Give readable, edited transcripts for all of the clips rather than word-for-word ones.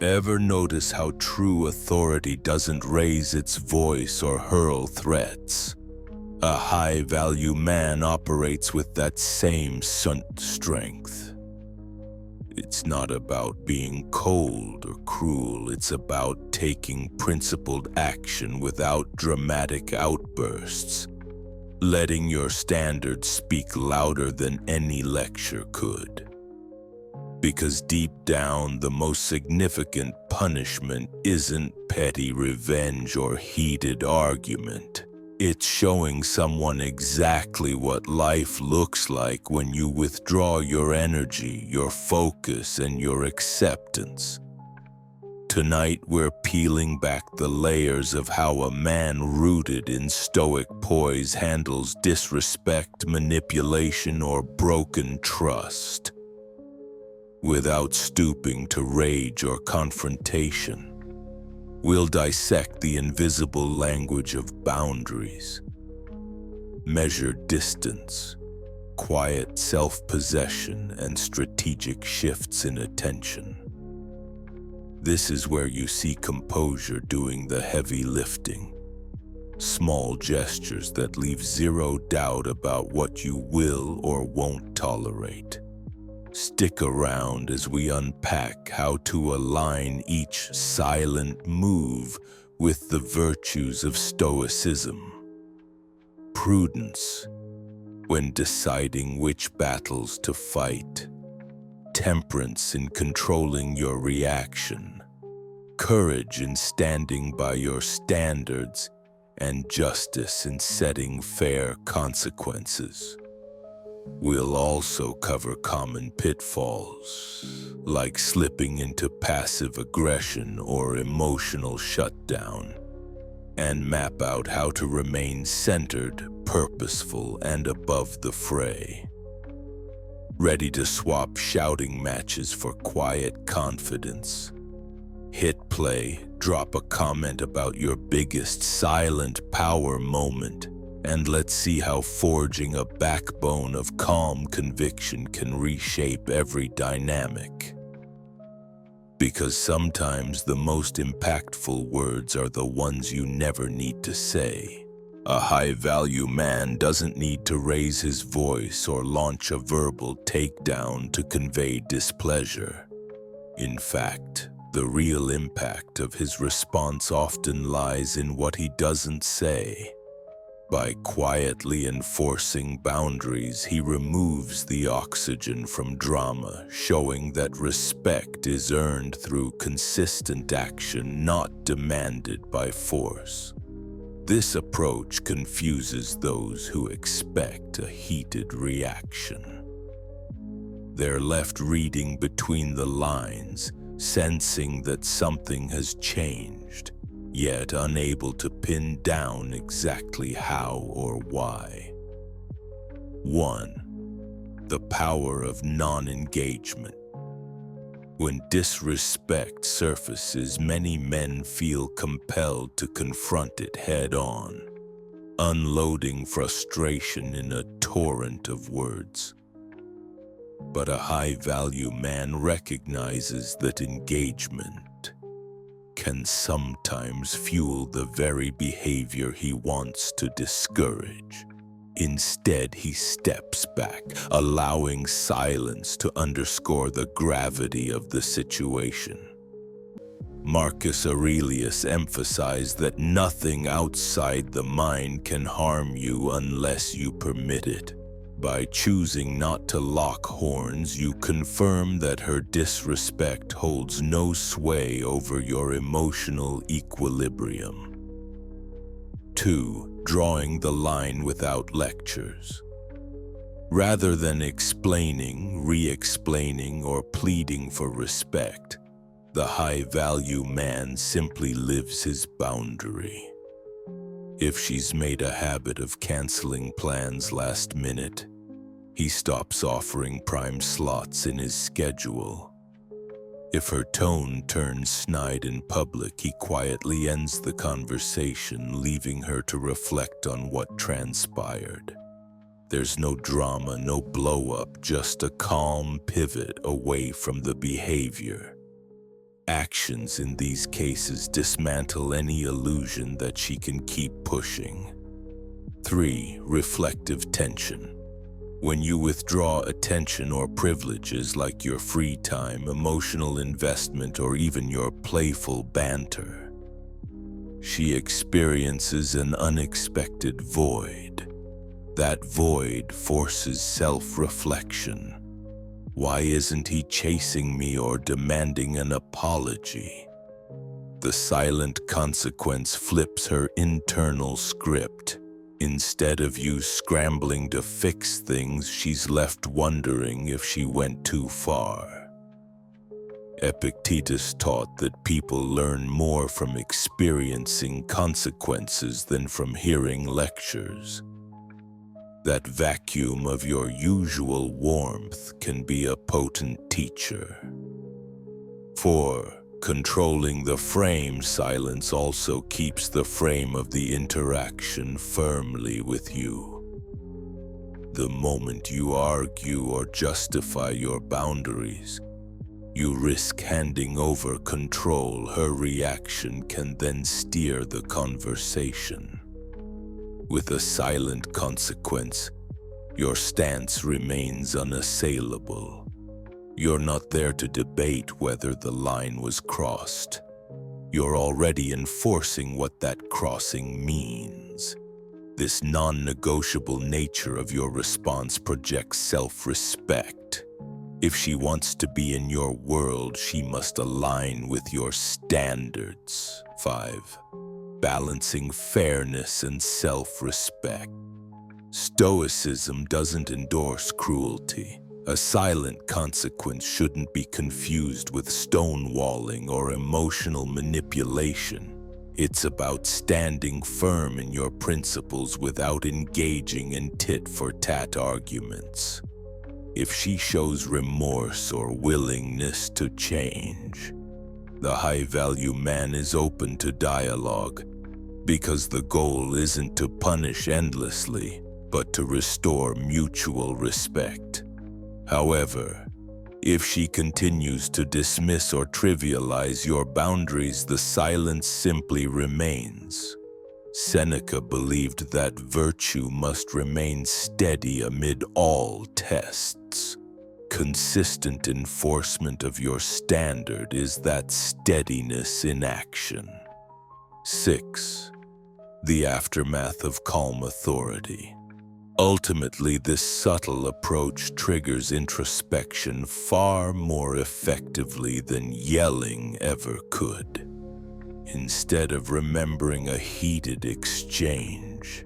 Ever notice how true authority doesn't raise its voice or hurl threats? A high-value man operates with that same strength. It's not about being cold or cruel, it's about taking principled action without dramatic outbursts, letting your standards speak louder than any lecture could. Because deep down, the most significant punishment isn't petty revenge or heated argument. It's showing someone exactly what life looks like when you withdraw your energy, your focus, and your acceptance. Tonight, we're peeling back the layers of how a man rooted in Stoic poise handles disrespect, manipulation, or broken trust. Without stooping to rage or confrontation, we'll dissect the invisible language of boundaries, measured distance, quiet self-possession, and strategic shifts in attention. This is where you see composure doing the heavy lifting, small gestures that leave zero doubt about what you will or won't tolerate. Stick around as we unpack how to align each silent move with the virtues of Stoicism. Prudence, when deciding which battles to fight. Temperance in controlling your reaction. Courage in standing by your standards, and justice in setting fair consequences. We'll also cover common pitfalls, like slipping into passive aggression or emotional shutdown, and map out how to remain centered, purposeful, and above the fray. Ready to swap shouting matches for quiet confidence? Hit play, drop a comment about your biggest silent power moment, and let's see how forging a backbone of calm conviction can reshape every dynamic. Because sometimes the most impactful words are the ones you never need to say. A high-value man doesn't need to raise his voice or launch a verbal takedown to convey displeasure. In fact, the real impact of his response often lies in what he doesn't say. By quietly enforcing boundaries, he removes the oxygen from drama, showing that respect is earned through consistent action, not demanded by force. This approach confuses those who expect a heated reaction. They're left reading between the lines, sensing that something has changed, yet unable to pin down exactly how or why. 1. The power of non-engagement. When disrespect surfaces, many men feel compelled to confront it head-on, unloading frustration in a torrent of words. But a high-value man recognizes that engagement can sometimes fuel the very behavior he wants to discourage. Instead, he steps back, allowing silence to underscore the gravity of the situation. Marcus Aurelius emphasized that nothing outside the mind can harm you unless you permit it. By choosing not to lock horns, you confirm that her disrespect holds no sway over your emotional equilibrium. 2. Drawing the line without lectures. Rather than explaining, re-explaining, or pleading for respect, the high-value man simply lives his boundary. If she's made a habit of canceling plans last minute, he stops offering prime slots in his schedule. If her tone turns snide in public, he quietly ends the conversation, leaving her to reflect on what transpired. There's no drama, no blow-up, just a calm pivot away from the behavior. Actions in these cases dismantle any illusion that she can keep pushing. 3. Reflective tension. When you withdraw attention or privileges like your free time, emotional investment, or even your playful banter, she experiences an unexpected void. That void forces self-reflection. Why isn't he chasing me or demanding an apology? The silent consequence flips her internal script. Instead of you scrambling to fix things, she's left wondering if she went too far. Epictetus taught that people learn more from experiencing consequences than from hearing lectures. That vacuum of your usual warmth can be a potent teacher. 4. Controlling the frame. Silence also keeps the frame of the interaction firmly with you. The moment you argue or justify your boundaries, you risk handing over control. Her reaction can then steer the conversation. With a silent consequence, your stance remains unassailable. You're not there to debate whether the line was crossed. You're already enforcing what that crossing means. This non-negotiable nature of your response projects self-respect. If she wants to be in your world, she must align with your standards. 5. Balancing fairness and self-respect. Stoicism doesn't endorse cruelty. A silent consequence shouldn't be confused with stonewalling or emotional manipulation. It's about standing firm in your principles without engaging in tit-for-tat arguments. If she shows remorse or willingness to change, the high-value man is open to dialogue, because the goal isn't to punish endlessly, but to restore mutual respect. However, if she continues to dismiss or trivialize your boundaries, the silence simply remains. Seneca believed that virtue must remain steady amid all tests. Consistent enforcement of your standard is that steadiness in action. 6. The aftermath of calm authority. Ultimately, this subtle approach triggers introspection far more effectively than yelling ever could. Instead of remembering a heated exchange,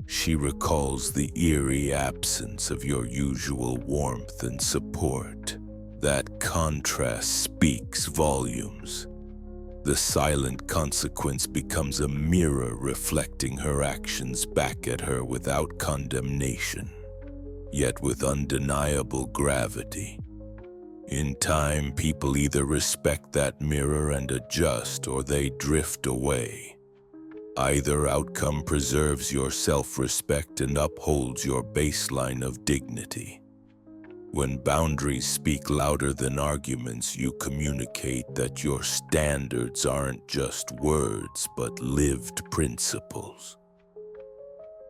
she recalls the eerie absence of your usual warmth and support. That contrast speaks volumes. The silent consequence becomes a mirror reflecting her actions back at her without condemnation, yet with undeniable gravity. In time, people either respect that mirror and adjust, or they drift away. Either outcome preserves your self-respect and upholds your baseline of dignity. When boundaries speak louder than arguments, you communicate that your standards aren't just words, but lived principles.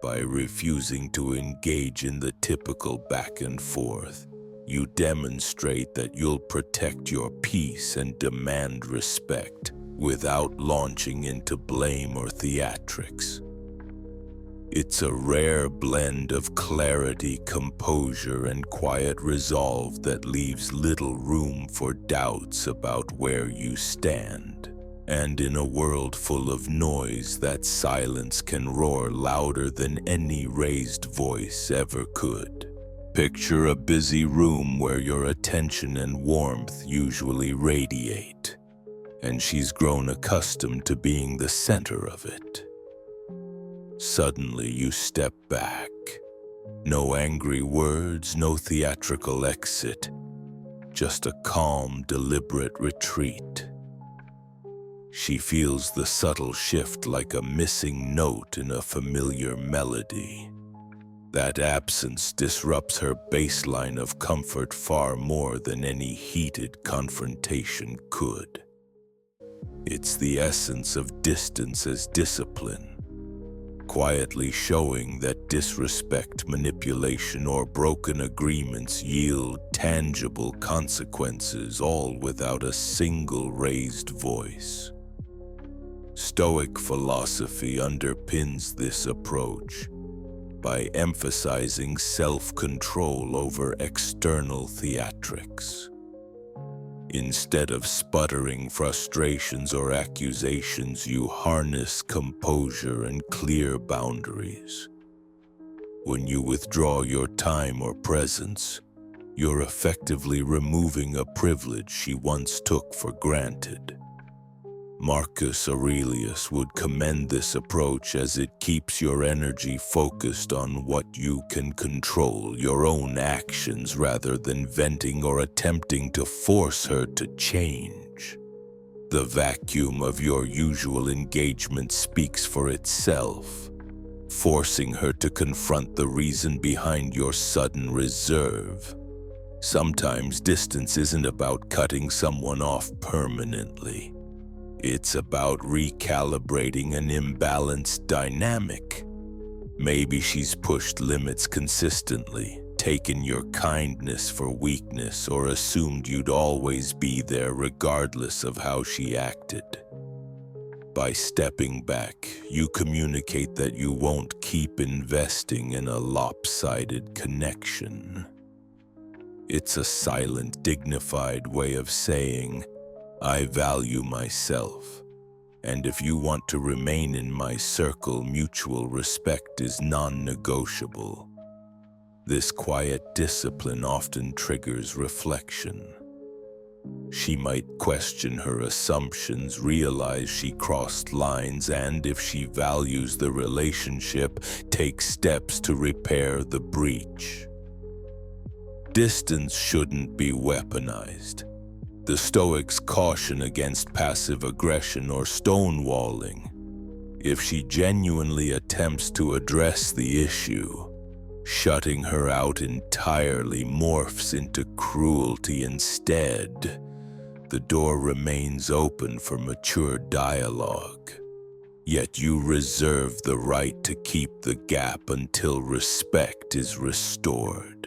By refusing to engage in the typical back and forth, you demonstrate that you'll protect your peace and demand respect without launching into blame or theatrics. It's a rare blend of clarity, composure, and quiet resolve that leaves little room for doubts about where you stand. And in a world full of noise, that silence can roar louder than any raised voice ever could. Picture a busy room where your attention and warmth usually radiate, and she's grown accustomed to being the center of it. Suddenly, you step back. No angry words, no theatrical exit, just a calm, deliberate retreat. She feels the subtle shift like a missing note in a familiar melody. That absence disrupts her baseline of comfort far more than any heated confrontation could. highlights the essence of distance as discipline, quietly showing that disrespect, manipulation, or broken agreements yield tangible consequences, all without a single raised voice. Stoic philosophy underpins this approach by emphasizing self-control over external theatrics. Instead of sputtering frustrations or accusations, you harness composure and clear boundaries. When you withdraw your time or presence, you're effectively removing a privilege she once took for granted. Marcus Aurelius would commend this approach as it keeps your energy focused on what you can control, your own actions, rather than venting or attempting to force her to change. The vacuum of your usual engagement speaks for itself, forcing her to confront the reason behind your sudden reserve. Sometimes distance isn't about cutting someone off permanently. It's about recalibrating an imbalanced dynamic. Maybe she's pushed limits consistently, taken your kindness for weakness, or assumed you'd always be there regardless of how she acted. By stepping back, you communicate that you won't keep investing in a lopsided connection. It's a silent, dignified way of saying, I value myself, and if you want to remain in my circle, mutual respect is non-negotiable. This quiet discipline often triggers reflection. She might question her assumptions, realize she crossed lines, and if she values the relationship, take steps to repair the breach. Distance shouldn't be weaponized. The Stoics caution against passive aggression or stonewalling. If she genuinely attempts to address the issue, shutting her out entirely morphs into cruelty instead. The door remains open for mature dialogue, yet you reserve the right to keep the gap until respect is restored.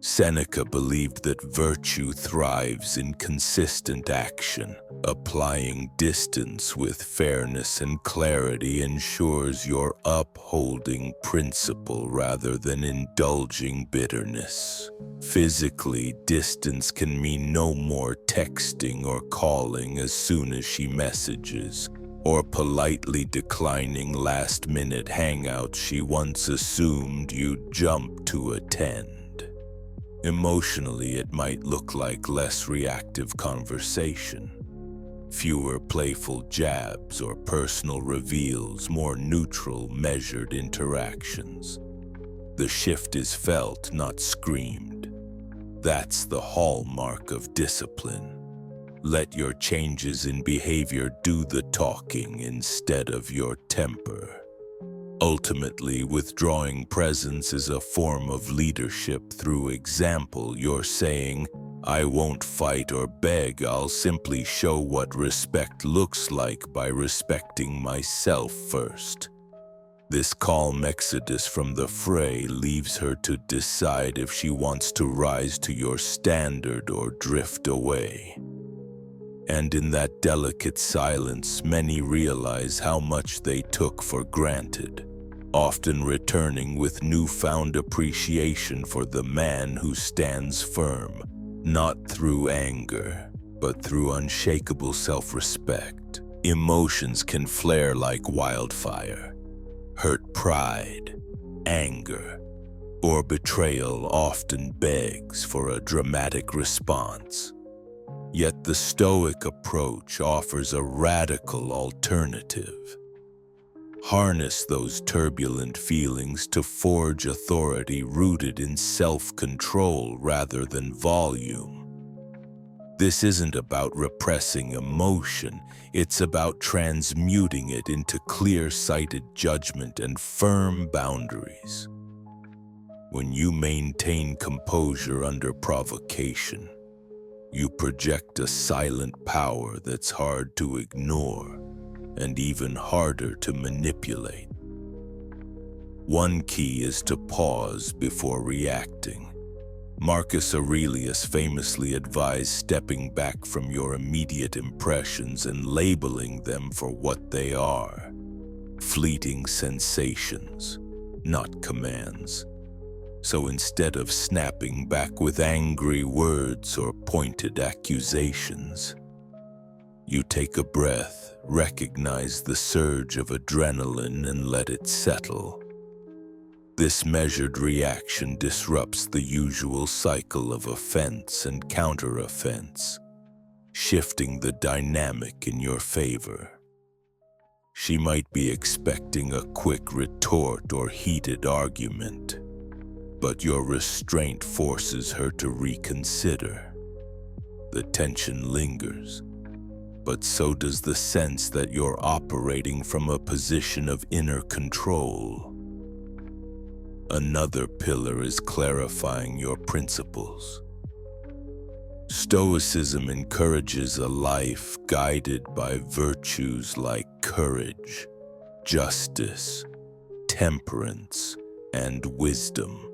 Seneca believed that virtue thrives in consistent action. Applying distance with fairness and clarity ensures you're upholding principle rather than indulging bitterness. Physically, distance can mean no more texting or calling as soon as she messages, or politely declining last-minute hangouts she once assumed you'd jump to attend. Emotionally, it might look like less reactive conversation, fewer playful jabs or personal reveals, more neutral, measured interactions. The shift is felt, not screamed. That's the hallmark of discipline. Let your changes in behavior do the talking instead of your temper. Ultimately, withdrawing presence is a form of leadership through example. You're saying, I won't fight or beg, I'll simply show what respect looks like by respecting myself first. This calm exodus from the fray leaves her to decide if she wants to rise to your standard or drift away. And in that delicate silence, many realize how much they took for granted, often returning with newfound appreciation for the man who stands firm, not through anger, but through unshakable self-respect. Emotions can flare like wildfire. Hurt pride, anger, or betrayal often begs for a dramatic response. Yet the Stoic approach offers a radical alternative. Harness those turbulent feelings to forge authority rooted in self-control rather than volume. This isn't about repressing emotion, it's about transmuting it into clear-sighted judgment and firm boundaries. When you maintain composure under provocation, You project a silent power that's hard to ignore and even harder to manipulate. One key is to pause before reacting. Marcus Aurelius famously advised stepping back from your immediate impressions and labeling them for what they are: fleeting sensations, not commands. So instead of snapping back with angry words or pointed accusations, you take a breath, recognize the surge of adrenaline, and let it settle. This measured reaction disrupts the usual cycle of offense and counter-offense, shifting the dynamic in your favor. She might be expecting a quick retort or heated argument, but your restraint forces her to reconsider. The tension lingers, but so does the sense that you're operating from a position of inner control. Another pillar is clarifying your principles. Stoicism encourages a life guided by virtues like courage, justice, temperance, and wisdom.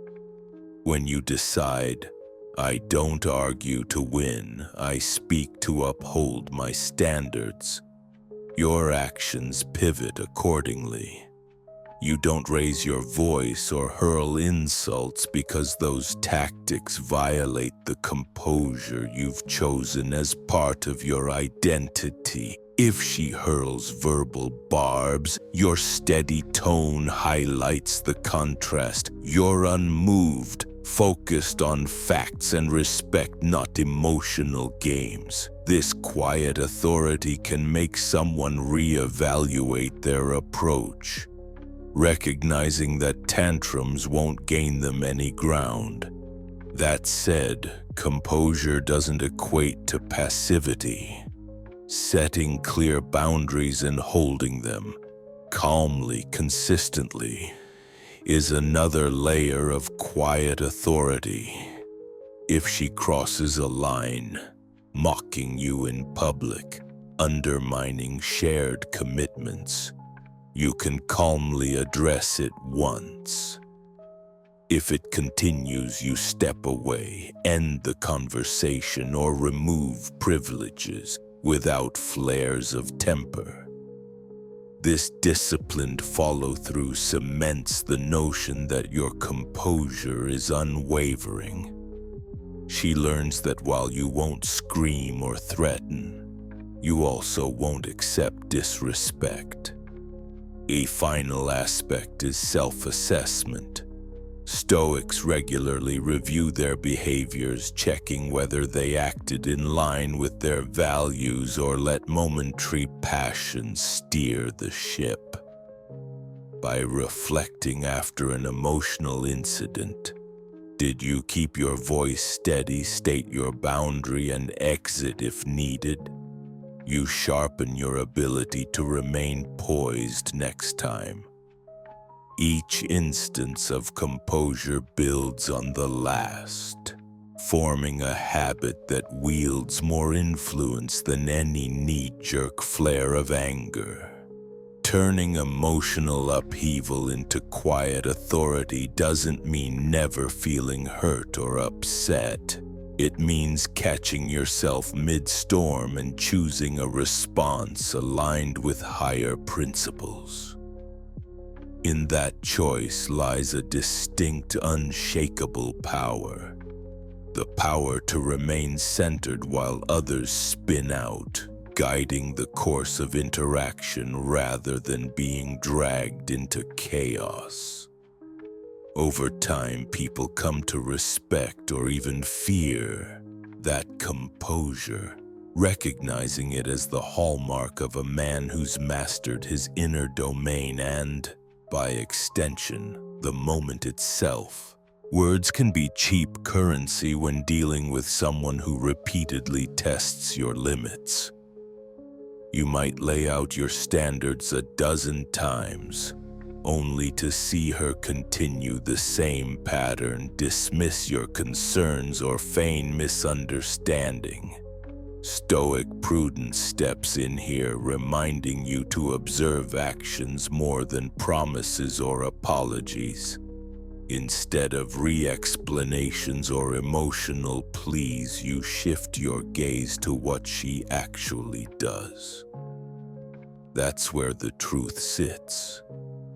When you decide, "I don't argue to win, I speak to uphold my standards," your actions pivot accordingly. You don't raise your voice or hurl insults because those tactics violate the composure you've chosen as part of your identity. If she hurls verbal barbs, your steady tone highlights the contrast. You're unmoved, focused on facts and respect, not emotional games. This quiet authority can make someone reevaluate their approach, recognizing that tantrums won't gain them any ground. That said, composure doesn't equate to passivity. Setting clear boundaries and holding them calmly, consistently, is another layer of quiet authority. If she crosses a line, mocking you in public, undermining shared commitments, you can calmly address it once. If it continues, you step away, end the conversation, or remove privileges without flares of temper. This disciplined follow-through cements the notion that your composure is unwavering. She learns that while you won't scream or threaten, you also won't accept disrespect. A final aspect is self-assessment. Stoics regularly review their behaviors, checking whether they acted in line with their values or let momentary passions steer the ship. By reflecting after an emotional incident, did you keep your voice steady, state your boundary, and exit if needed? You sharpen your ability to remain poised next time. Each instance of composure builds on the last, forming a habit that wields more influence than any knee-jerk flare of anger. Turning emotional upheaval into quiet authority doesn't mean never feeling hurt or upset. It means catching yourself mid-storm and choosing a response aligned with higher principles. In that choice lies a distinct, unshakable power. The power to remain centered while others spin out, guiding the course of interaction rather than being dragged into chaos. Over time, people come to respect or even fear that composure, recognizing it as the hallmark of a man who's mastered his inner domain and, by extension, the moment itself. Words can be cheap currency when dealing with someone who repeatedly tests your limits. You might lay out your standards a dozen times, only to see her continue the same pattern, dismiss your concerns, or feign misunderstanding. Stoic prudence steps in here, reminding you to observe actions more than promises or apologies. Instead of re-explanations or emotional pleas, you shift your gaze to what she actually does. That's where the truth sits,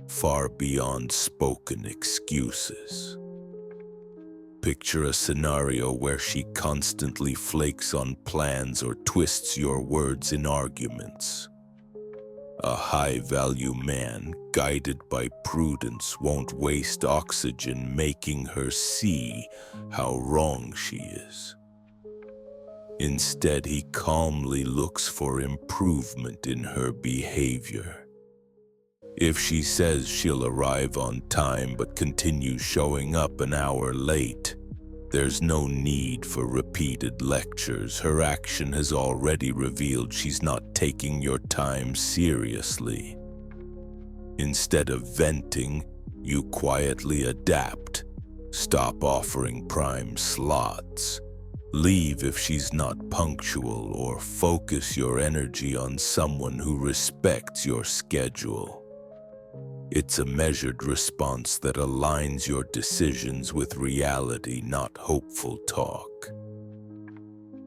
far beyond spoken excuses. Picture a scenario where she constantly flakes on plans or twists your words in arguments. A high-value man, guided by prudence, won't waste oxygen making her see how wrong she is. Instead, he calmly looks for improvement in her behavior. If she says she'll arrive on time but continues showing up an hour late, there's no need for repeated lectures. Her action has already revealed she's not taking your time seriously. Instead of venting, you quietly adapt. Stop offering prime slots. Leave if she's not punctual, or focus your energy on someone who respects your schedule. It's a measured response that aligns your decisions with reality, not hopeful talk.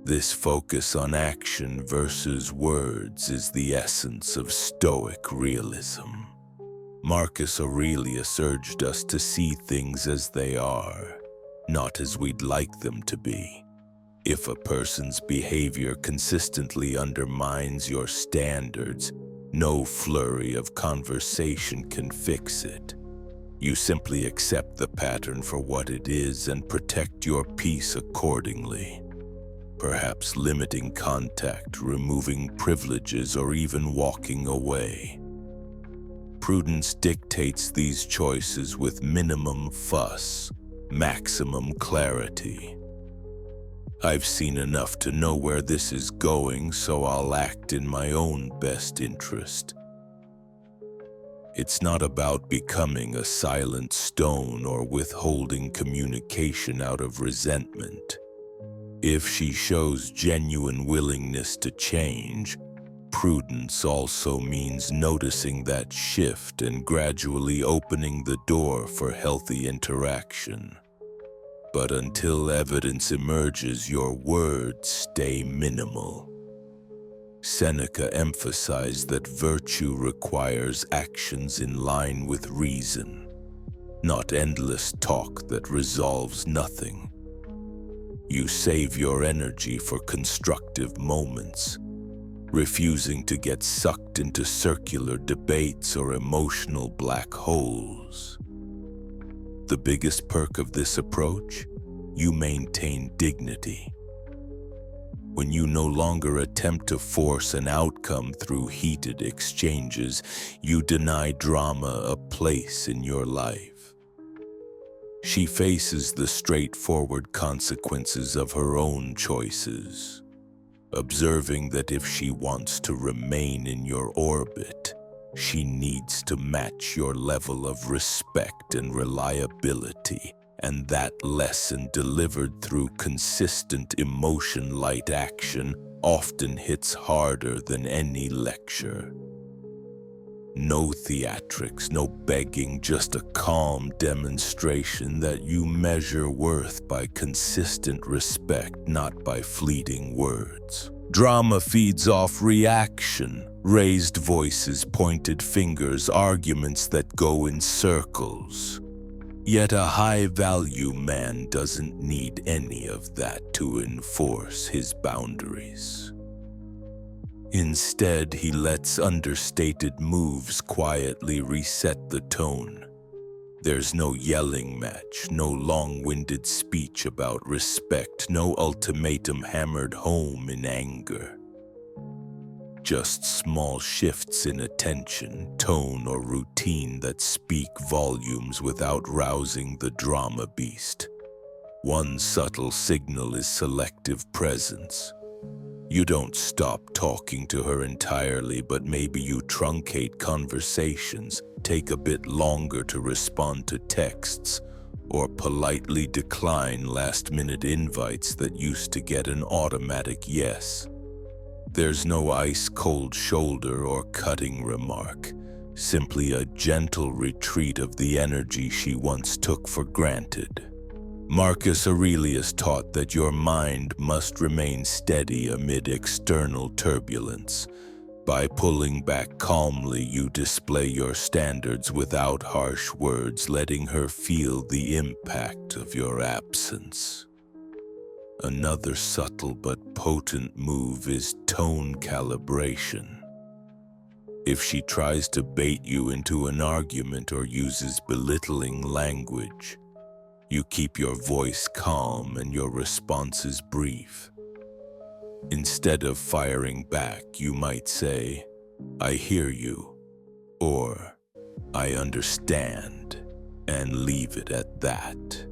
This focus on action versus words is the essence of Stoic realism. Marcus Aurelius urged us to see things as they are, not as we'd like them to be. If a person's behavior consistently undermines your standards, no flurry of conversation can fix it. You simply accept the pattern for what it is and protect your peace accordingly. Perhaps limiting contact, removing privileges, or even walking away. Prudence dictates these choices with minimum fuss, maximum clarity. I've seen enough to know where this is going, so I'll act in my own best interest. It's not about becoming a silent stone or withholding communication out of resentment. If she shows genuine willingness to change, prudence also means noticing that shift and gradually opening the door for healthy interaction. But until evidence emerges, your words stay minimal. Seneca emphasized that virtue requires actions in line with reason, not endless talk that resolves nothing. You save your energy for constructive moments, refusing to get sucked into circular debates or emotional black holes. The biggest perk of this approach? You maintain dignity. When you no longer attempt to force an outcome through heated exchanges, you deny drama a place in your life. She faces the straightforward consequences of her own choices, observing that if she wants to remain in your orbit, she needs to match your level of respect and reliability, and that lesson delivered through consistent emotion-light action often hits harder than any lecture. No theatrics, no begging, just a calm demonstration that you measure worth by consistent respect, not by fleeting words. Drama feeds off reaction, raised voices, pointed fingers, arguments that go in circles. Yet a high-value man doesn't need any of that to enforce his boundaries. Instead, he lets understated moves quietly reset the tone. There's no yelling match, no long-winded speech about respect, no ultimatum hammered home in anger. Just small shifts in attention, tone, or routine that speak volumes without rousing the drama beast. One subtle signal is selective presence. You don't stop talking to her entirely, but maybe you truncate conversations, take a bit longer to respond to texts, or politely decline last-minute invites that used to get an automatic yes. There's no ice-cold shoulder or cutting remark, simply a gentle retreat of the energy she once took for granted. Marcus Aurelius taught that your mind must remain steady amid external turbulence. By pulling back calmly, you display your standards without harsh words, letting her feel the impact of your absence. Another subtle but potent move is tone calibration. If she tries to bait you into an argument or uses belittling language, you keep your voice calm and your responses brief. Instead of firing back, you might say, "I hear you," or "I understand," and leave it at that.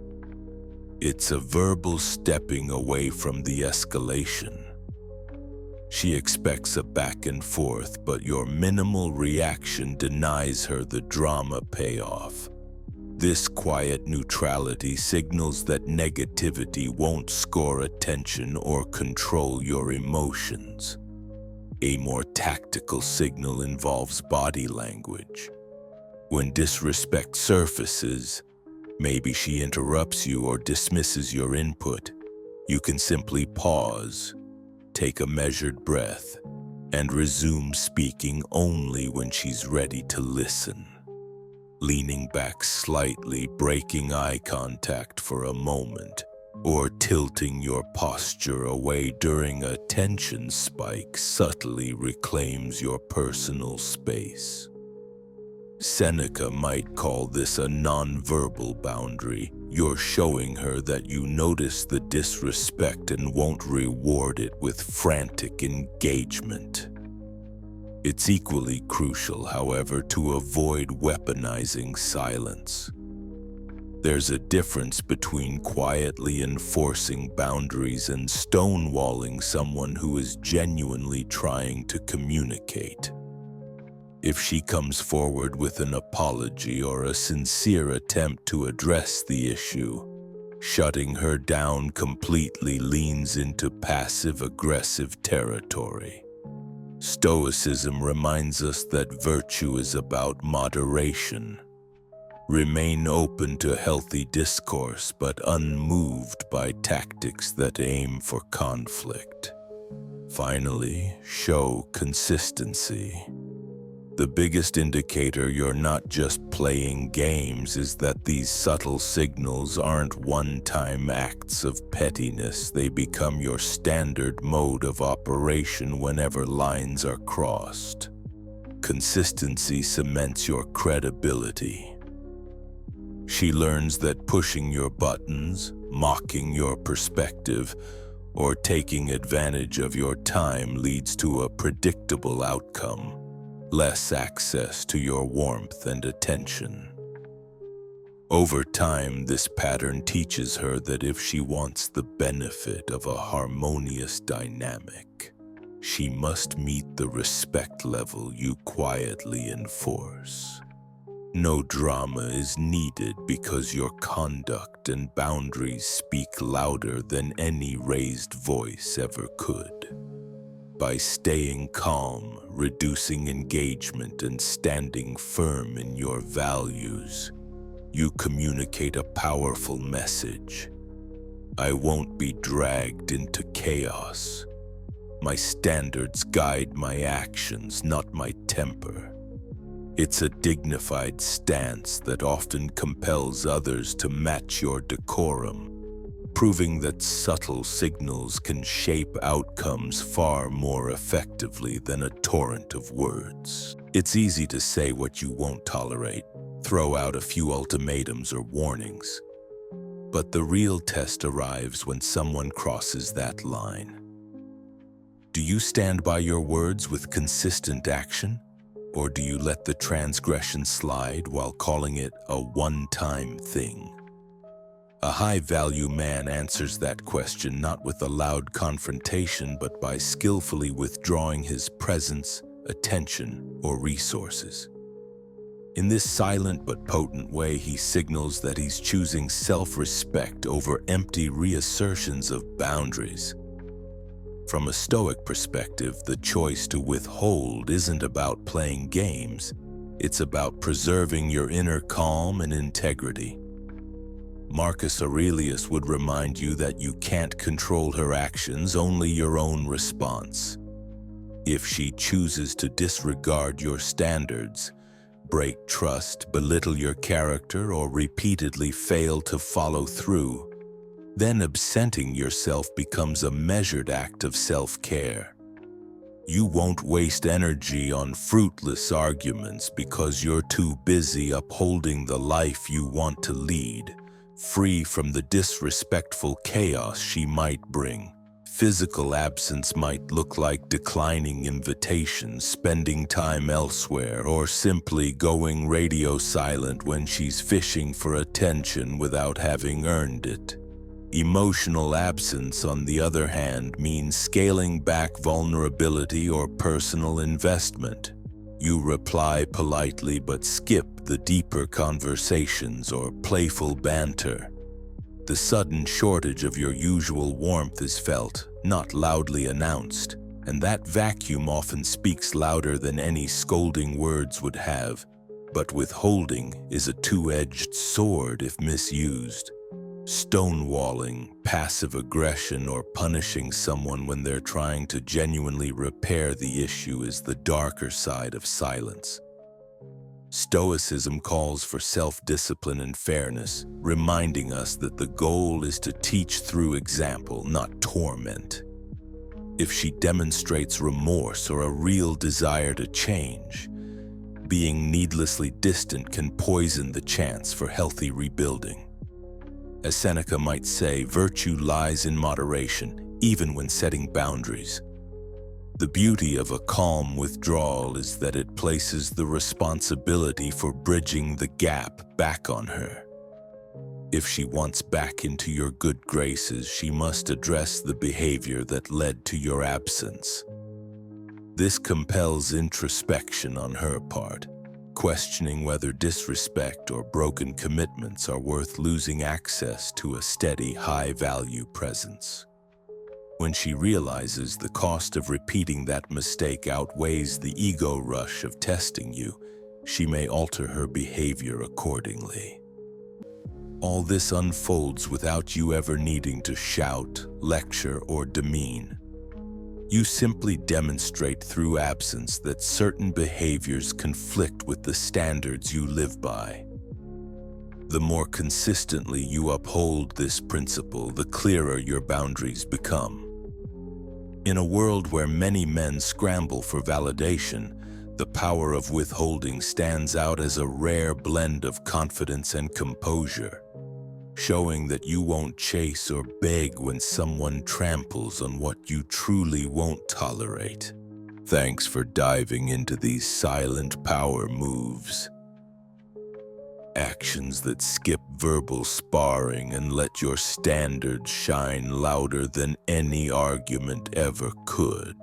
It's a verbal stepping away from the escalation. She expects a back and forth, but your minimal reaction denies her the drama payoff. This quiet neutrality signals that negativity won't score attention or control your emotions. A more tactical signal involves body language. When disrespect surfaces, maybe she interrupts you or dismisses your input, you can simply pause, take a measured breath, and resume speaking only when she's ready to listen. Leaning back slightly, breaking eye contact for a moment, or tilting your posture away during a tension spike subtly reclaims your personal space. Seneca might call this a nonverbal boundary. You're showing her that you notice the disrespect and won't reward it with frantic engagement. It's equally crucial, however, to avoid weaponizing silence. There's a difference between quietly enforcing boundaries and stonewalling someone who is genuinely trying to communicate. If she comes forward with an apology or a sincere attempt to address the issue, shutting her down completely leans into passive-aggressive territory. Stoicism reminds us that virtue is about moderation. Remain open to healthy discourse, but unmoved by tactics that aim for conflict. Finally, show consistency. The biggest indicator you're not just playing games is that these subtle signals aren't one-time acts of pettiness. They become your standard mode of operation whenever lines are crossed. Consistency cements your credibility. She learns that pushing your buttons, mocking your perspective, or taking advantage of your time leads to a predictable outcome. Less access to your warmth and attention. Over time, this pattern teaches her that if she wants the benefit of a harmonious dynamic, she must meet the respect level you quietly enforce. No drama is needed because your conduct and boundaries speak louder than any raised voice ever could. By staying calm, reducing engagement, and standing firm in your values, you communicate a powerful message. I won't be dragged into chaos. My standards guide my actions, not my temper. It's a dignified stance that often compels others to match your decorum, proving that subtle signals can shape outcomes far more effectively than a torrent of words. It's easy to say what you won't tolerate, throw out a few ultimatums or warnings. But the real test arrives when someone crosses that line. Do you stand by your words with consistent action? Or do you let the transgression slide while calling it a one-time thing? A high-value man answers that question not with a loud confrontation, but by skillfully withdrawing his presence, attention, or resources. In this silent but potent way, he signals that he's choosing self-respect over empty reassertions of boundaries. From a Stoic perspective, the choice to withhold isn't about playing games. It's about preserving your inner calm and integrity. Marcus Aurelius would remind you that you can't control her actions, only your own response. If she chooses to disregard your standards, break trust, belittle your character, or repeatedly fail to follow through, then absenting yourself becomes a measured act of self-care. You won't waste energy on fruitless arguments because you're too busy upholding the life you want to lead, free from the disrespectful chaos she might bring. Physical absence might look like declining invitations, spending time elsewhere, or simply going radio silent when she's fishing for attention without having earned it. Emotional absence, on the other hand, means scaling back vulnerability or personal investment. You reply politely but skip the deeper conversations or playful banter. The sudden shortage of your usual warmth is felt, not loudly announced, and that vacuum often speaks louder than any scolding words would have. But withholding is a two-edged sword if misused. Stonewalling, passive aggression, or punishing someone when they're trying to genuinely repair the issue is the darker side of silence. Stoicism calls for self-discipline and fairness, reminding us that the goal is to teach through example, not torment. If she demonstrates remorse or a real desire to change, being needlessly distant can poison the chance for healthy rebuilding. As Seneca might say, virtue lies in moderation, even when setting boundaries. The beauty of a calm withdrawal is that it places the responsibility for bridging the gap back on her. If she wants back into your good graces, she must address the behavior that led to your absence. This compels introspection on her part, questioning whether disrespect or broken commitments are worth losing access to a steady, high-value presence. When she realizes the cost of repeating that mistake outweighs the ego rush of testing you, she may alter her behavior accordingly. All this unfolds without you ever needing to shout, lecture, or demean. You simply demonstrate through absence that certain behaviors conflict with the standards you live by. The more consistently you uphold this principle, the clearer your boundaries become. In a world where many men scramble for validation, the power of withholding stands out as a rare blend of confidence and composure, showing that you won't chase or beg when someone tramples on what you truly won't tolerate. Thanks for diving into these silent power moves. Actions that skip verbal sparring and let your standards shine louder than any argument ever could.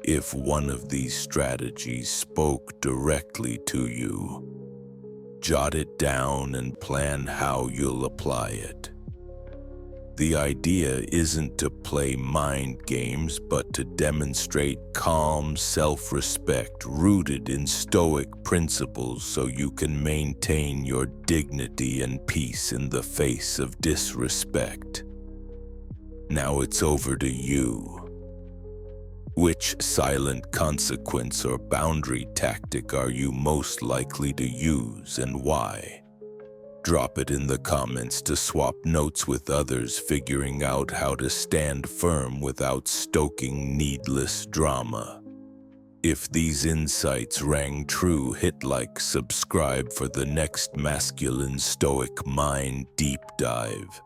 If one of these strategies spoke directly to you, jot it down and plan how you'll apply it. The idea isn't to play mind games, but to demonstrate calm self-respect rooted in Stoic principles so you can maintain your dignity and peace in the face of disrespect. Now it's over to you. Which silent consequence or boundary tactic are you most likely to use, and why? Drop it in the comments to swap notes with others figuring out how to stand firm without stoking needless drama. If these insights rang true, hit like, subscribe for the next masculine Stoic mind deep dive.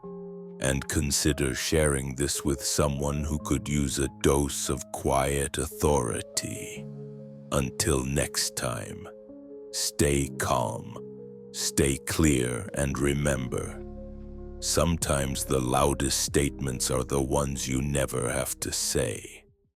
And consider sharing this with someone who could use a dose of quiet authority. Until next time, stay calm, stay clear, and remember, Sometimes the loudest statements are the ones you never have to say.